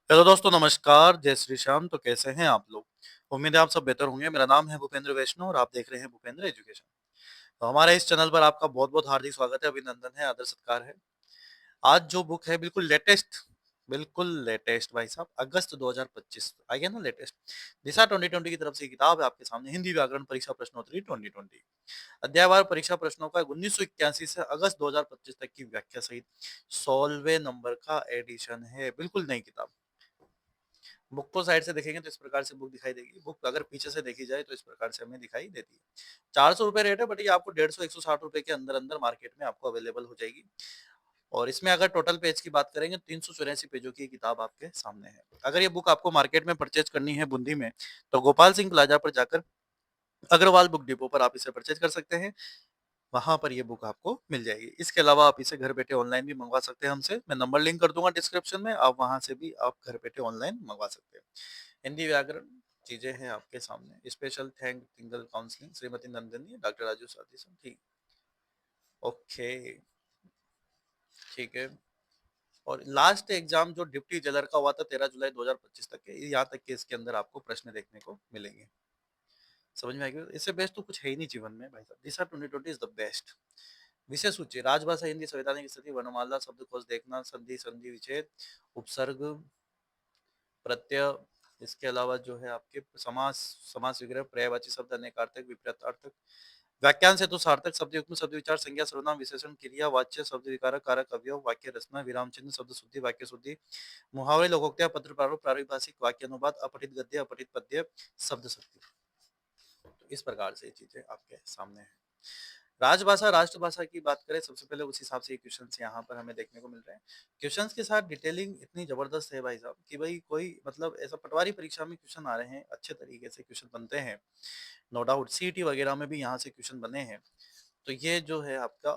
Hello दोस्तों, नमस्कार, जय श्री श्याम। तो कैसे हैं आप लोग? उम्मीद है आप सब बेहतर होंगे। मेरा नाम है भूपेंद्र वैष्णव और आप देख रहे हैं भूपेंद्र एजुकेशन। तो हमारे इस चैनल पर आपका बहुत-बहुत हार्दिक स्वागत है, अभिनंदन है, आदर सत्कार है। आज जो बुक है बिल्कुल लेटेस्ट भाई साहब, अगस्त 2025 आई है ना लेटेस्ट। दिशा 2020 की तरफ से ये किताब है आपके सामने, हिंदी व्याकरण परीक्षा प्रश्नोत्तरी 2020। अध्यायवार परीक्षा प्रश्नों का 1981 से अगस्त 2025 तक की व्याख्या सहित 16वें नंबर का एडिशन है। बिल्कुल नई किताब। बुक को साइड से देखेंगे तो इस प्रकार से बुक दिखाई देगी। बुक अगर पीछे से देखी जाए तो इस प्रकार से हमें दिखाई देती है। 400 रुपए रेट है, बट ये आपको 150-160 रुपए के अंदर अंदर मार्केट में आपको अवेलेबल हो जाएगी। और इसमें अगर टोटल पेज की बात करेंगे 384 पेजों की किताब आपके सामने है। अगर ये बुक आपको मार्केट में परचेज करनी है बूंदी में, तो गोपाल सिंह प्लाजा पर जाकर अग्रवाल बुक डिपो पर आप इसे परचेज कर सकते हैं। वहाँ पर ये बुक आपको मिल जाएगी। इसके अलावा आप इसे घर बैठे ऑनलाइन भी मंगवा सकते हैं हमसे। मैं नंबर लिंक कर दूंगा डिस्क्रिप्शन में, आप वहाँ से भी आप घर बैठे ऑनलाइन मंगवा सकते हैं। हिंदी व्याकरण चीजें हैं आपके सामने। Special thank single counselling Shrimati Nandini, doctor Raju साथी सब ठीक। ओके, ठीक है। और लास्ट एग्जाम जो डिप्टी जेलर का हुआ था 13 जुलाई 2025 तक के, यहाँ तक के इसके अंदर आपको प्रश्न देखने को मिलेंगे। समझ में आएगी? इससे बेस्ट तो कुछ है ही नहीं जीवन में भाई साहब। दिशा 2020 इज द बेस्ट। विषय सूची: राजभाषा, हिंदी, संवैधानिक स्थिति, वर्णमाला, शब्दकोश देखना, संधि, संधि विच्छेद, उपसर्ग, प्रत्यय। इसके अलावा जो है आपके समास, समास विग्रह, पर्यायवाची शब्द, अनेकार्थक, विपरीतार्थक, वाक्यांश हेतु सार्थक, शब्द युग्म, शब्द विचार, संज्ञा, सर्वनाम, विशेषण, क्रिया, वाच्य, शब्द विकारक, कारक, अवयव, वाक्य रचना, विराम चिन्ह, शब्द शुद्धि, वाक्य शुद्धि, मुहावरे, लोकोक्तियां, पत्र प्रारूप, पारिभाषिक, वाक्य अनुवाद, अपठित गद्य, अपठित पद्य, शब्द शक्ति। तो इस प्रकार से ये चीजें आपके सामने है। राजभाषा, राष्ट्रभाषा की बात करें, सबसे पहले उस हिसाब से क्वेश्चंस यहाँ पर हमें देखने को मिल रहे हैं। क्वेश्चंस के साथ डिटेलिंग इतनी जबरदस्त है भाई साहब कि भाई कोई मतलब ऐसा पटवारी परीक्षा में क्वेश्चन आ रहे हैं, अच्छे तरीके से क्वेश्चन बनते हैं। नो डाउट सीईटी वगैरह में भी यहाँ से क्वेश्चन बने हैं। तो ये जो है आपका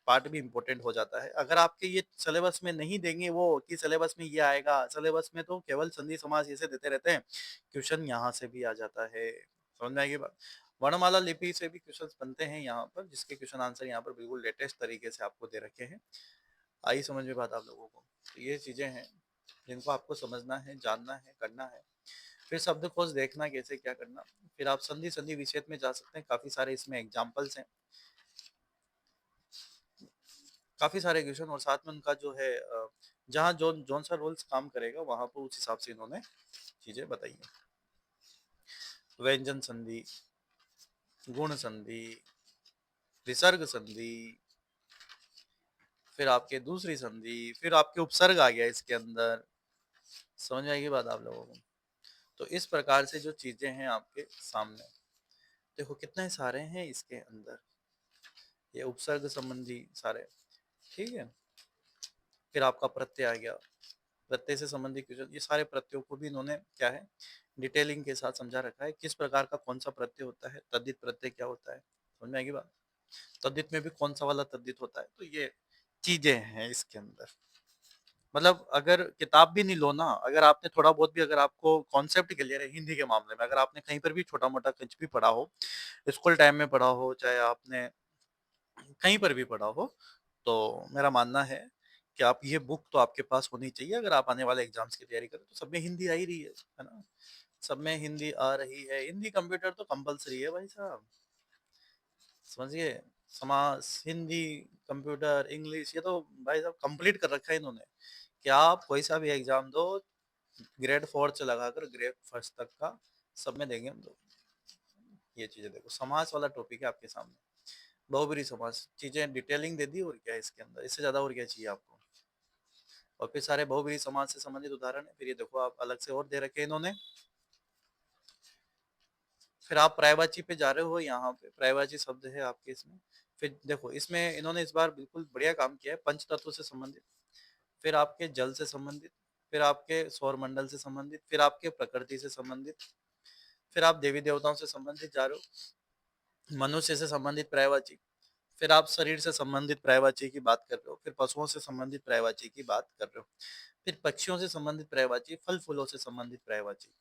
पार्ट भी इम्पोर्टेंट हो जाता है। अगर आपके ये सिलेबस में नहीं देंगे वो कि सिलेबस में ये आएगा, सिलेबस में तो केवल संधि समास ऐसे देते रहते हैं, क्वेश्चन यहाँ से भी आ जाता है। समझ में आएगी बात? वर्णमाला लिपि से भी क्वेश्चंस बनते हैं यहाँ पर, जिसके क्वेश्चन आंसर यहाँ पर बिल्कुल लेटेस्ट तरीके से आपको दे रखे हैं। आई समझ में बात आप लोगों को? तो ये चीजें हैं जिनको आपको समझना है, जानना है, करना है। फिर शब्दकोश देखना कैसे क्या करना। फिर आप संधि संधि विच्छेद में जा सकते हैं, काफी सारे इसमें एग्जाम्पल्स हैं, काफी सारे क्वेश्चन। और साथ में उनका जो है जहाँ जो जौन सा रोल्स काम करेगा वहां पर उस हिसाब से इन्होंने चीजें बताई हैं। व्यंजन संधि, गुण संधि, विसर्ग संधि, फिर आपके दूसरी संधि, फिर आपके उपसर्ग आ गया इसके अंदर। समझ में आएगी बात आप लोगों को? तो इस प्रकार से जो चीजें हैं आपके सामने, देखो कितने सारे हैं इसके अंदर, ये उपसर्ग संबंधी सारे, ठीक है। फिर आपका प्रत्यय आ गया, प्रत्यय से संबंधित क्वेश्चन, ये सारे प्रत्ययों को भी इन्होंने क्या है डिटेलिंग के साथ समझा रखा है, किस प्रकार का कौन सा प्रत्यय होता है, तद्धित प्रत्यय क्या होता है। समझ में आएगी बात? तद्धित में भी कौन सा वाला तद्धित होता है। तो ये चीजें हैं इसके अंदर। मतलब अगर किताब भी नहीं लो ना, अगर आपने थोड़ा बहुत भी, अगर आपको कॉन्सेप्ट क्लियर है हिंदी के मामले में, अगर आपने कहीं पर भी छोटा मोटा कुछ भी पढ़ा हो, स्कूल टाइम में पढ़ा हो, चाहे आपने कहीं पर भी पढ़ा हो, तो मेरा मानना है कि आप ये बुक तो आपके पास होनी चाहिए। अगर आप आने वाले एग्जाम्स की तैयारी करें तो सब में हिंदी आ ही रही है ना? सब में हिंदी आ रही है। हिंदी कंप्यूटर तो कंपलसरी है भाई साहब, समझिए। समास, हिंदी, कंप्यूटर, इंग्लिश, ये तो भाई साहब कंप्लीट कर रखा है इन्होंने कि आप कोई सा भी एग्जाम दो, ग्रेड 4 से लगाकर ग्रेड फर्स्ट तक का सब में देंगे हम लोग। ये चीजें देखो, समास वाला टॉपिक है आपके सामने, बहुब्रीहि समास, चीजें डिटेलिंग दे दी। और क्या है इसके अंदर, इससे ज्यादा और क्या चाहिए आपको? और फिर सारे बहुब्रीहि समास से संबंधित उदाहरण है। फिर ये देखो आप अलग से और दे रखे हैं इन्होंने। फिर आप पर्यायवाची पे जा रहे हो, यहाँ पे पर्यायवाची शब्द है आपके इसमें। फिर देखो इसमें इन्होंने इस बार बिल्कुल बढ़िया काम किया है, पंच तत्व से संबंधित, फिर आपके जल से संबंधित, फिर आपके सौर मंडल से संबंधित, फिर आपके प्रकृति से संबंधित, फिर आप देवी देवताओं से संबंधित जा रहे हो, मनुष्य से संबंधित पर्यायवाची, फिर आप शरीर से संबंधित पर्यायवाची की बात कर रहे हो, फिर पशुओं से संबंधित पर्यायवाची की बात कर रहे हो, फिर पक्षियों से संबंधित पर्यायवाची, फल फूलों से संबंधित पर्यायवाची,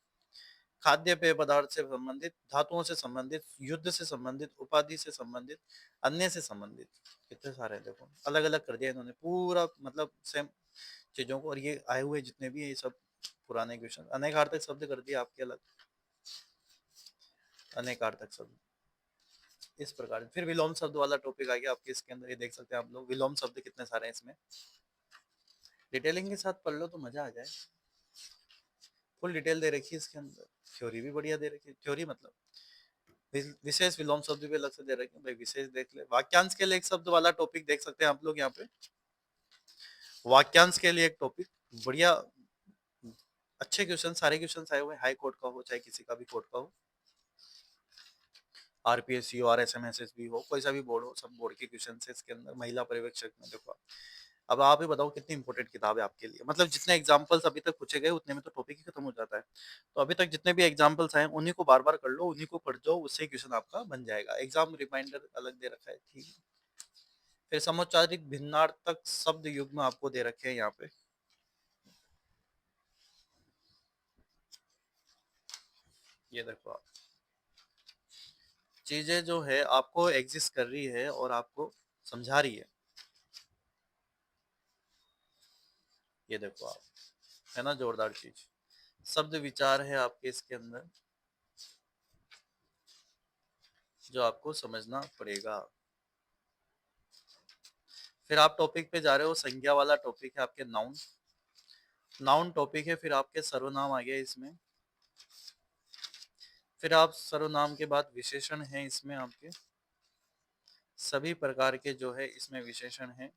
खाद्य पेय पदार्थ से संबंधित, धातुओं से संबंधित, युद्ध से संबंधित, उपाधि से संबंधित, अन्य से संबंधित। कितने सारे हैं देखो, अलग अलग कर दिया इन्होंने पूरा, मतलब सेम चीजों को। और ये आए हुए जितने भी ये सब पुराने क्वेश्चन, अनेकार्थक शब्द कर दिए आपके अलग, अनेकार्थक शब्द इस प्रकार। फिर विलोम शब्द वाला टॉपिक आ गया आपके इसके अंदर, ये देख सकते हैं आप लोग विलोम शब्द कितने सारे हैं इसमें। डिटेलिंग के साथ पढ़ लो तो मजा आ जाए। फुल डिटेल दे रखी है इसके अंदर, थ्योरी भी बढ़िया दे रखी है। थ्योरी मतलब विशेष विलोम शब्द भी अलग से दे रखे हैं भाई, विशेष देख ले। वाक्यांश के लिए एक शब्द वाला टॉपिक देख सकते हैं आप लोग यहाँ पे। वाक्यांश के लिए एक टॉपिक बढ़िया, अच्छे क्वेश्चन, सारे क्वेश्चन आए हुए, हाई कोर्ट का हो चाहे किसी का भी कोर्ट का हो, आरपीएससी हो, आरएसएमएसएस भी हो, कोई सा भी बोर्ड हो, सब बोर्ड के क्वेश्चन है इसके अंदर। महिला पर्यवेक्षक में देखो, अब आप ही बताओ कितनी इंपॉर्टेंट किताब है आपके लिए। मतलब जितने एग्जांपल्स अभी तक पूछे गए उतने में तो टॉपिक ही खत्म हो जाता है। तो अभी तक जितने भी एग्जांपल्स आए उन्हीं को बार बार कर लो, उन्हीं को पढ़ जाओ, उससे क्वेश्चन आपका बन जाएगा। एग्जाम रिमाइंडर अलग दे रखा है, ठीक है। फिर समोच्चारिक भिन्नार्थक शब्द युग्म आपको दे रखे हैं यहाँ पे। ये देखो आप, चीजें जो है आपको एग्जिस्ट कर रही है और आपको समझा रही है। ये देखो आप, है ना जोरदार चीज। शब्द विचार है आपके इसके अंदर, जो आपको समझना पड़ेगा। फिर आप टॉपिक पे जा रहे हो, संज्ञा वाला टॉपिक है आपके, नाउन। नाउन टॉपिक है, फिर आपके सर्वनाम आ गया इसमें। फिर आप सर्वनाम के बाद विशेषण है इसमें आपके, सभी प्रकार के जो है इसमें विशेषण है।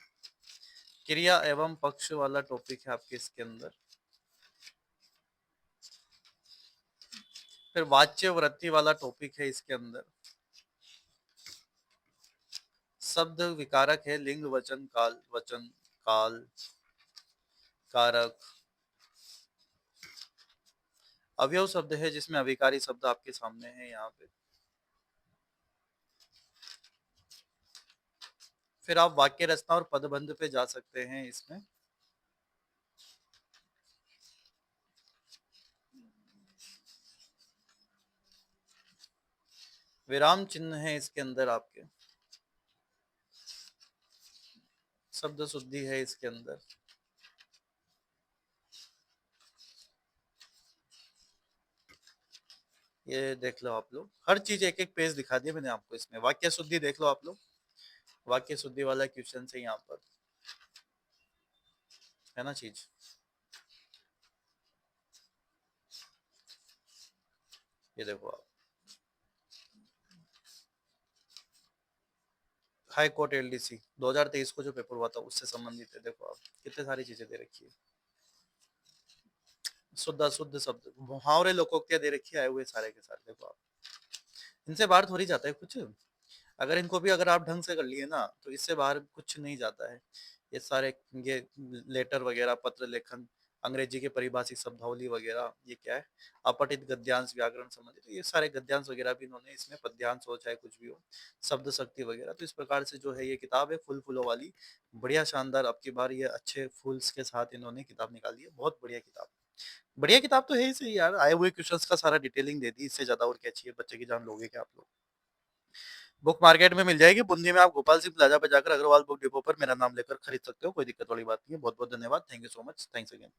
क्रिया एवं पक्ष वाला टॉपिक है आपके इसके अंदर। फिर वाच्य वृत्ति वाला टॉपिक है इसके अंदर। शब्द विकारक है, लिंग वचन काल कारक। अवयव शब्द है जिसमें अविकारी शब्द आपके सामने है यहाँ पे। फिर आप वाक्य रचना और पदबंध पे जा सकते हैं इसमें। विराम चिन्ह है इसके अंदर आपके। शब्द शुद्धि है इसके अंदर। ये देख लो आप लोग, हर चीज एक एक पेज दिखा दिया मैंने आपको इसमें। वाक्य शुद्धि देख लो आप लोग, वाक्य शुद्धि वाला क्वेश्चन है यहाँ पर, है ना चीज। ये देखो आप, हाई कोर्ट एलडीसी 2023 को जो पेपर हुआ था उससे संबंधित है। देखो आप कितने सारी चीजें दे रखी है। शुद्ध अशुद्ध शब्द, मुहावरे, लोकोक्तियां दे रखी है, आए हुए सारे के सारे। देखो आप, इनसे बाहर थोड़ी जाता है कुछ। अगर इनको भी अगर आप ढंग से कर लिए ना तो इससे बाहर कुछ नहीं जाता है। ये सारे, ये लेटर वगैरह, पत्र लेखन, अंग्रेजी के परिभाषित शब्दावली वगैरह, ये क्या है, अपठित गद्यांश, व्याकरण संबंधित, तो ये सारे गद्यांश वगैरह भी इन्होंने इसमें, पद्यांश हो चाहे कुछ भी हो, शब्द शक्ति वगैरह। तो इस प्रकार से जो है ये किताब है फुल फूलों वाली, बढ़िया शानदार। अब की बार ये अच्छे फूल्स के साथ इन्होंने किताब निकाली है, बहुत बढ़िया किताब। बढ़िया किताब तो है ही सही यार, आए हुए क्वेश्चंस का सारा डिटेलिंग दे दी, इससे ज्यादा और क्या चाहिए। बच्चे की जान लोगे क्या आप लोग। बुक मार्केट में मिल जाएगी, बूंदी में आप गोपाल सिंह प्लाजा पे जाकर अग्रवाल बुक डिपो पर मेरा नाम लेकर खरीद सकते हो, कोई दिक्कत वाली बात नहीं है। बहुत बहुत धन्यवाद, thank you so much, thanks again.